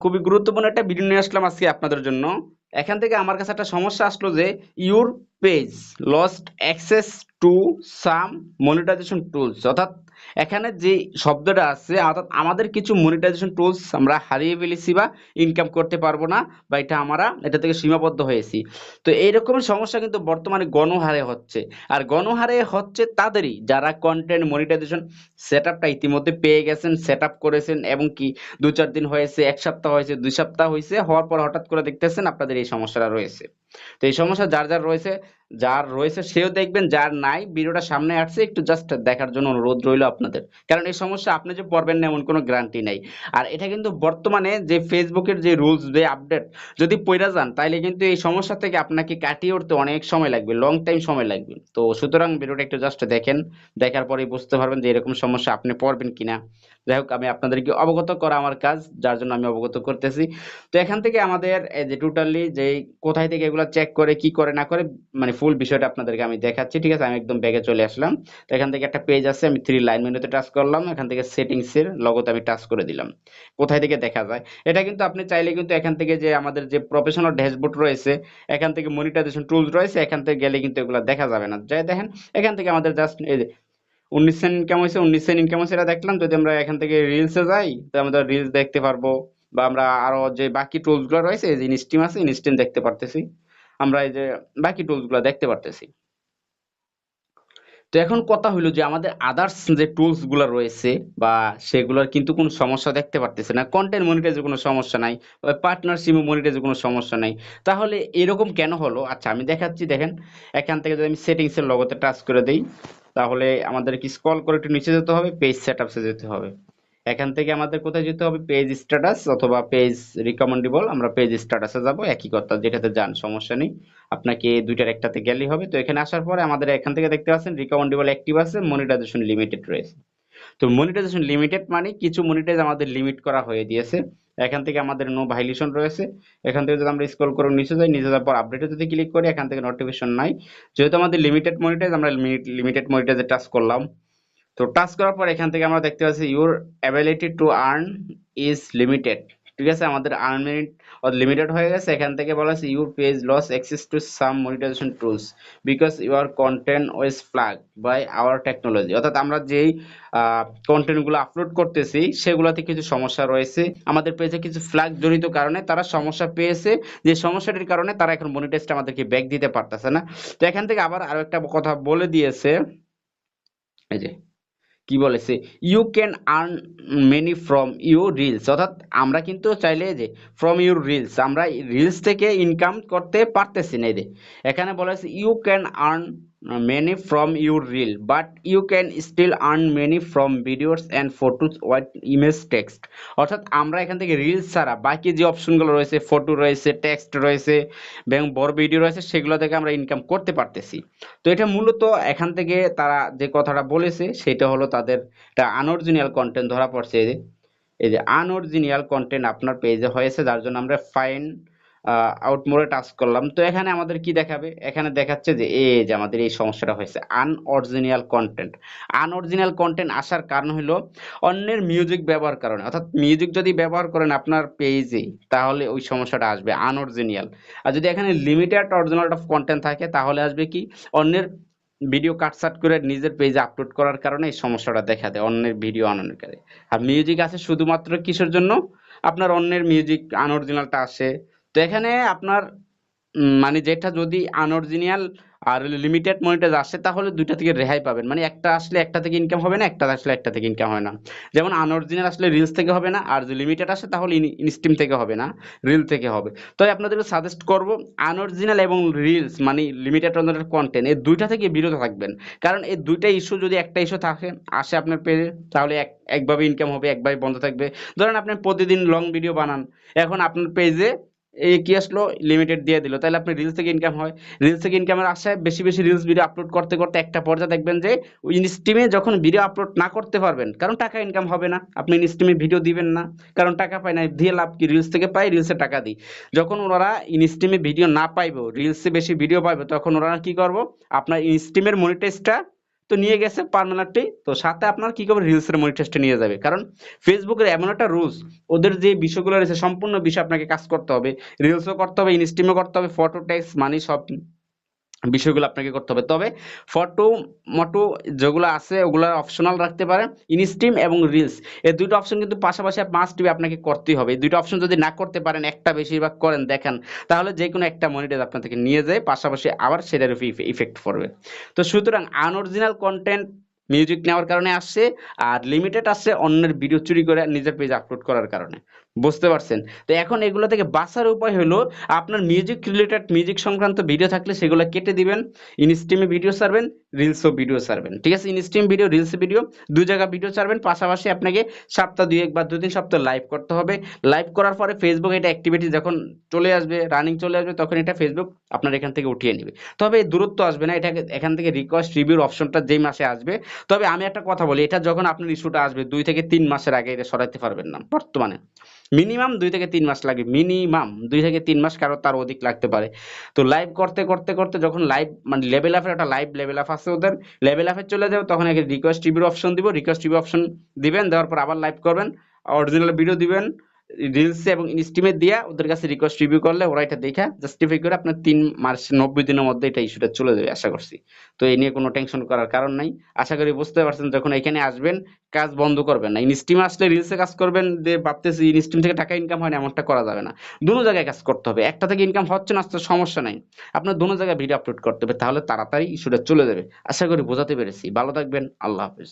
খুবই গুরুত্বপূর্ণ একটা ভিডিও নিয়ে আসলাম আজকে আপনাদের জন্য। এখান থেকে আমার কাছে একটা সমস্যা আসলো যে your page lost access to some monetization tools, অর্থাৎ এখানে যে শব্দটা আছে অর্থাৎ আমাদের কিছু মনিটাইজেশন টুলস আমরা হারিয়ে ফেলেছি বা ইনকাম করতে পারবো না, বা আমরা এটা থেকে সীমাবদ্ধ হয়েছি। তো এইরকমের সমস্যা কিন্তু বর্তমানে গণহারে হচ্ছে। আর গণহারে হচ্ছে তাদেরই যারা কন্টেন্ট মনিটাইজেশন সেট আপটা ইতিমধ্যে পেয়ে গেছেন, সেট আপ করেছেন, এবং কি ২-৪ দিন হয়েছে, ১ সপ্তাহ হয়েছে, ২ সপ্তাহ হইছে, হওয়ার পর হঠাৎ করে দেখতেছেন আপনাদের এই সমস্যাটা রয়েছে। তো এই সমস্যা যার রয়েছে সেও দেখবেন, যার নাই ভিডিওটা সামনে আসছে একটু জাস্ট দেখার জন্য অনুরোধ রইল আপনাদের। কারণ এই সমস্যা আপনি যে পড়বেন না এমন কোনো গ্যারান্টি নাই। আর এটা কিন্তু বর্তমানে যে ফেসবুকের যে রুলস, যে আপডেট যদি পইড়া যান তাইলে কিন্তু এই সমস্যা থেকে আপনাকে কাটিয়ে উঠতে অনেক সময় লাগবে, লং টাইম সময় লাগবে। তো সুতরাং ভিডিওটা একটু জাস্ট দেখেন, দেখার পরেই বুঝতে পারবেন যে এরকম সমস্যা আপনি পড়বেন কিনা। যাই হোক, আমি আপনাদেরকে অবগত করা আমার কাজ, যার জন্য আমি অবগত করতেছি। তো এখান থেকে আমাদের এই যে টোটালি যে কোথায় থেকে এগুলো চেক করে কি করে না করে, মানে ফুল বিষয়টা আপনাদেরকে আমি দেখাচ্ছি। ঠিক আছে, আমি একদম ব্যাগে চলে আসলাম। তো এখান থেকে একটা পেজ আছে, আমি থ্রি লাইন মেনুতে টাচ করলাম, এখান থেকে সেটিংস এর লগোতে আমি টাচ করে দিলাম। কোথায় থেকে দেখা যায় এটা কিন্তু আপনি চাইলে কিন্তু এখান থেকে যে আমাদের যে প্রফেশনাল ড্যাশবোর্ড রয়েছে, এখান থেকে মনিটাইজেশন টুলস রয়েছে, এখান থেকে গেলে কিন্তু এগুলো দেখা যাবে না। যাই দেখেন, এখান থেকে আমাদের জাস্ট এই যে 19 সেন্ট ইনকাম হয়েছে, 19 সেন্ট ইনকাম হয়েছে, এটা দেখলাম। যদি আমরা এখান থেকে রিলসে যাই তো আমরা রিলস দেখতে পারবো, বা আমরা আরো যে বাকি টুলস গুলো রয়েছে, এই যে ইনস্টিম আছে, ইনস্টিম দেখতে পারতেছি। আমরা এই যে বাকি টুলস গুলো দেখতে পারতেছি। তো এখন কথা হইলো যে আমাদের আদার্স যে টুলস গুলো রয়েছে বা সেগুলোর কিন্তু কোনো সমস্যা দেখতে পারতেছে না, কন্টেন্ট মনিটাইজের কোনো সমস্যা নাই, পার্টনারশিপ মনিটাইজের কোনো সমস্যা নাই। তাহলে এরকম কেন হলো? আচ্ছা, আমি দেখাচ্ছি। দেখেন, এখান থেকে যদি আমি সেটিংস এর লগতে টাচ করে দেই, তাহলে আমাদের কি স্ক্রল করে একটু নিচে যেতে হবে, পেজ সেটআপসে যেতে হবে। এখান থেকে আমাদের কোথায় যেতে হবে, পেজ স্ট্যাটাস অথবা পেজ রিকমেন্ডেবল। আমরা পেজ স্ট্যাটাসে যাব, একই কথা, যেটাতে যান সমস্যা নেই। আপনাকে দুইটার একটাতে গেলেই হবে। তো এখানে আসার পরে আমাদের এখান থেকে দেখতে পাচ্ছেন রিকমেন্ডেবল অ্যাক্টিভ আছে, মনিটাইজেশন লিমিটেড রয়েছে। তো মনিটাইজেশন লিমিটেড মানে কিছু মনিটাইজ আমাদের লিমিট করা হয়ে দিয়েছে। এখান থেকে আমাদের নো ভাইলেশন রয়েছে। এখান থেকে যদি আমরা স্ক্রল করে নিচে যাই, নিচে যাওয়ার পর আপডেটে যদি ক্লিক করি, এখান থেকে নোটিফিকেশন নাই। যেহেতু আমাদের লিমিটেড মনিটাইজ, আমরা লিমিটেড মনিটাইজে টাচ করলাম। তো টাচ করার পর এখান থেকে আমরা দেখতে পাচ্ছি your ability to earn is limited. ঠিক আছে, আমাদের আর্নিং লিমিটেড হয়ে গেছে। এখান থেকে বলা আছে your page loss access to some monetization tools because your content was flag by our technology. অর্থাৎ আমরা যেই কন্টেন্ট গুলো আপলোড করতেছি সেগুলোতে কিছু সমস্যা রয়েছে, আমাদের পেজে কিছু ফ্ল্যাগ জড়িত কারণে তারা সমস্যা পেয়েছে, যে সমস্যাটির কারণে তারা এখন মনিটাইজটা আমাদেরকে ব্যাক দিতে পারতেছে না। তো এখান থেকে আবার আরো একটা কথা বলে দিয়েছে, এই যে কি বলেছে, you can earn many from your reels. অর্থাৎ আমরা কিন্তু চাইলে যে ফ্রম ইউর রিলস, আমরা রিলস থেকে ইনকাম করতে পারতেছি না। এই যে এখানে বলেছে you can earn many from your reel but you can still earn many from videos and photos what image text. অর্থাৎ আমরা এখান থেকে রিলস ছাড়া বাকি যে অপশনগুলো রয়েছে, ফটো রয়েছে, টেক্সট রয়েছে এবং বড় ভিডিও রয়েছে, সেগুলো থেকে আমরা ইনকাম করতে পারতেছি। তো এটা মূলত এখান থেকে তারা যে কথাটা বলেছে সেটা হলো তাদের একটা আনঅরিজিনাল কন্টেন্ট ধরা পড়ছে। এই যে আনঅরিজিনাল কন্টেন্ট আপনার পেজে হয়েছে, যার জন্য আমরা ফাইন আউট মোড়ে টাচ করলাম। তো এখানে আমাদের কি দেখাবে, এখানে দেখাচ্ছে যে এই যে আমাদের এই সমস্যাটা হয়েছে, আনঅরিজিনাল কন্টেন্ট। আনঅরিজিনাল কন্টেন্ট আসার কারণ হলো অন্যের মিউজিক ব্যবহার কারণে। অর্থাৎ মিউজিক যদি ব্যবহার করেন আপনার পেজে, তাহলে ওই সমস্যাটা আসবে আনঅরিজিনাল। আর যদি এখানে লিমিটেড অরিজিনাল অফ কন্টেন্ট থাকে, তাহলে আসবে কি অন্যের ভিডিও কাটছাট করে নিজের পেজে আপলোড করার কারণে এই সমস্যাটা দেখা দেয়, অন্যের ভিডিও আনানোর কারণে। আর মিউজিক আছে শুধুমাত্র কিসের জন্য, আপনার অন্যের মিউজিক আনঅরিজিনালটা আসে। তো এখানে আপনার মানে যেটা যদি আনঅরিজিনাল আর লিমিটেড মনিটাইজ আসে, তাহলে দুইটা থেকে রেহাই পাবেন। মানে একটা আসলে একটা থেকে ইনকাম হবে না, একটা আসলে একটা থেকে ইনকাম হয় না। যেমন আনঅরিজিনাল আসলে রিলস থেকে হবে না, আর যদি লিমিটেড আসে তাহলে ইনস্টিম থেকে হবে না, রিল থেকে হবে। তাই আপনাদেরকে সাজেস্ট করব আনঅরিজিনাল এবং রিলস মানে লিমিটেড কন্টেন্ট, এই দুইটা থেকে বিরত থাকবেন। কারণ এই দুইটা ইস্যু যদি একটা ইস্যু থাকে আসে আপনার পেজে, তাহলে একভাবে ইনকাম হবে, একভাবে বন্ধ থাকবে। ধরেন আপনি প্রতিদিন লং ভিডিও বানান, এখন আপনার পেজে এই কি আসলো, লিমিটেড দিয়ে দিল, তাহলে আপনি রিলস থেকে ইনকাম হয়। রিলস থেকে ইনকামের আশায় বেশি বেশি রিলস ভিডিও আপলোড করতে করতে একটা পর্যায়ে দেখবেন যে ওই ইনস্টিমে যখন ভিডিও আপলোড না করতে পারবেন, কারণ টাকা ইনকাম হবে না, আপনি ইনস্টিমে ভিডিও দিবেন না, কারণ টাকা পায় না, দিয়ে লাভ কি, রিলস থেকে পাই, রিলসে টাকা দিই। যখন ওরা ইনস্টিমে ভিডিও না পাইবো, রিলসে বেশি ভিডিও পাইবো, তখন ওরা কি করবো, আপনার ইনস্টিমের মনিটাইজটা তো নিয়ে গেছে পার্মানেন্টলি, তো সাথে আপনার কি করবে রিলসের মনিটাইজেশনটা নিয়ে যাবে। কারণ ফেসবুকের এমন একটা রুলস, ওদের যে বিষয়গুলো রয়েছে সম্পূর্ণ বিষয় আপনাকে কাজ করতে হবে, রিলসও করতে হবে, ইনস্ট্রিমও করতে হবে, ফটো টেক্সট মানে সব বিষয়গুলো আপনাকে করতে হবে। তবে ফটো মটো যেগুলো আছে ওগুলা অপশনাল রাখতে পারেন। ইনস্ট্রিম এবং রিলস এই দুটো অপশন কিন্তু পাশাপাশি মাস্ট বি আপনাকে করতেই হবে। এই দুটো অপশন যদি না করতে পারেন, একটা বেশিরভাগ করেন দেখেন, তাহলে যে কোনো একটা মনিটাইজ আপনার থেকে নিয়ে যায়, পাশাপাশি আবার সেটার উপর ইফেক্ট পড়বে। তো সুতরাং আনঅরিজিনাল কন্টেন্ট মিউজিক নেওয়ার কারণে আসছে, আর লিমিটেড আসছে অন্যের ভিডিও চুরি করে নিজের পেজে আপলোড করার কারণে। বুঝতে পারছেন? তো এখন এগুলো থেকে বাঁচার উপায় হলো আপনার মিউজিক রিলেটেড, মিউজিক সংক্রান্ত ভিডিও থাকলে সেগুলো কেটে দিবেন, ইনস্ট্রিমে ভিডিও ছাড়বেন, রিলসও ভিডিও ছাড়বেন। ঠিক আছে? ইনস্ট্রিম ভিডিও, রিলস ভিডিও, দুই জায়গায় ভিডিও ছাড়বেন। পাশাপাশি আপনাকে সপ্তাহ দুই একবার 2-3 সপ্তাহ লাইভ করতে হবে। লাইভ করার পরে ফেসবুক এটা অ্যাক্টিভিটি যখন চলে আসবে, রানিং চলে আসবে, তখন এটা ফেসবুক আপনার এখান থেকে উঠিয়ে নেবে। তবে দূরত্ব আসবে না, এটাকে এখান থেকে রিকোয়েস্ট রিভিউর অপশনটা যেই মাসে আসবে। তবে আমি একটা কথা বলি, এটা যখন আপনার ইস্যুটা আসবে 2 থেকে 3 মাসের আগে এটা সরাইতে পারবেন না বর্তমানে। মিনিমাম 2 থেকে 3 মাস লাগে, মিনিমাম 2 থেকে 3 মাস, কারো তার অধিক লাগতে পারে। তো লাইভ করতে করতে করতে যখন লাইভ মানে লেভেল আপের একটা লাইভ লেভেল আপ আছে ওদের, লেভেল আপে চলে যাবে, তখন একে রিকোয়েস্ট রিভিউর অপশন দিব, রিকোয়েস্ট রিভিউ অপশন দিবেন, দেওয়ার পর আবার লাইভ করবেন, অরিজিনাল ভিডিও দিবেন, রিলসে এবং ইনস্টিমে দিয়া ওদের কাছে রিকোয়েস্ট রিভিউ করলে ওরা এটা দেখা জাস্টিফাই করে আপনার 3 মাস 90 দিনের মধ্যে এটা ইস্যুটা চলে যাবে আশা করছি। তো এই নিয়ে কোনো টেনশন করার কারণ নাই। আশা করি বুঝতে পারছেন, যখন এখানে আসবেন কাজ বন্ধ করবেন না। ইনস্টিম আসলে রিলসে কাজ করবেন, যে ভাবতেছি ইনস্টিম থেকে টাকা ইনকাম হয় না, এমনটা করা যাবে না। দুটো জায়গায় কাজ করতে হবে, একটা থেকে ইনকাম হচ্ছে না, তো সমস্যা নাই, আপনার দুটো জায়গায় ভিডিও আপলোড করতে হবে, তাহলে তাড়াতাড়ি ইস্যুটা চলে যাবে। আশা করি বোঝাতে পেরেছি। ভালো থাকবেন, আল্লাহ হাফেজ।